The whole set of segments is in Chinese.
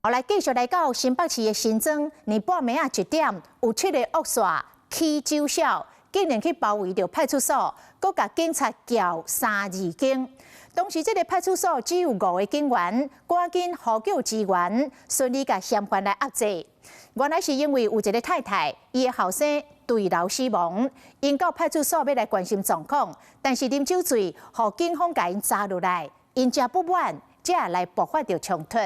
后来继续来到新北市的新庄，年半暝啊1点，有7个恶煞起酒小，竟然去包围着派出所，搁甲警察叫3、2更。当时这个派出所只有5个警员，赶紧呼叫支援，顺利甲嫌犯来压制。原来是因为有一个太太，伊的后生坠楼死亡，因到派出所要来关心状况，但是啉酒醉，互警方甲因抓落来，因正不满，才来爆发着冲突。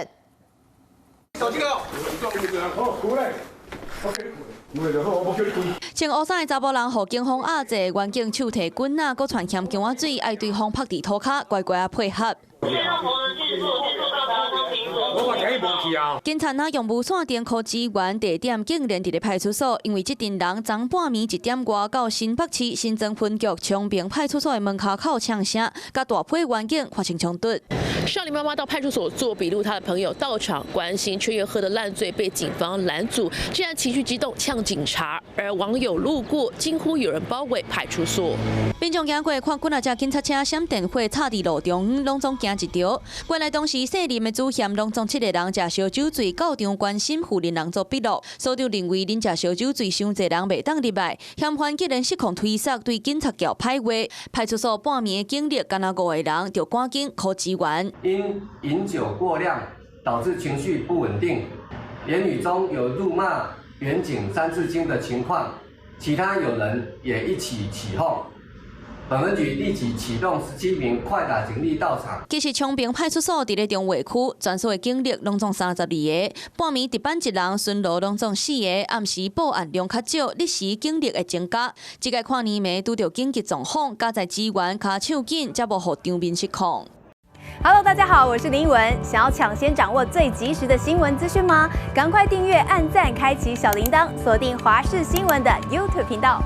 穿乌衫的查甫人，互警方压制，原警手提棍仔，搁传嫌姜仔水，爱对方拍伫涂骹，乖乖啊配合。 警察若用无线电靠支援，地点竟然伫咧派出所，因为这群人昨半暝1点外到新北市新庄分局昌平派出所的门口呛声，甲大批员警发生冲突。少年妈妈到派出所做笔录，她的朋友到场关心，却又喝得烂醉，被警方拦阻，竟然情绪激动呛警察。而网友路过惊呼有人包围派出所，民众经过看几啊只警察车闪电火插伫路中，拢总行一条。原来当时涉案的主嫌拢总7个人食烧酒醉，到场关心负责人做笔录。所长认为恁食烧酒醉，伤济人袂当入来，嫌犯竟然失控推塞，对警察叫歹话。派出所半暝的警力，敢若5个人，就赶紧靠支援。 因饮酒过量导致情绪不稳定，言语中有辱骂远警3字经的情况，其他友人也一起起哄。本分局立即启动17名快打警力到场。其实昌平派出所伫咧中卫区，全所的警力拢总32个，半暝值班1人，巡逻拢总4个，暗时报案量较少，历时警力会增加。即个看年暝拄着紧急状况，加在支援卡手紧，才无互场面失控。 Hello， 大家好，我是林依文。想要抢先掌握最及时的新闻资讯吗？赶快订阅、按赞、开启小铃铛，锁定华视新闻的 YouTube 频道。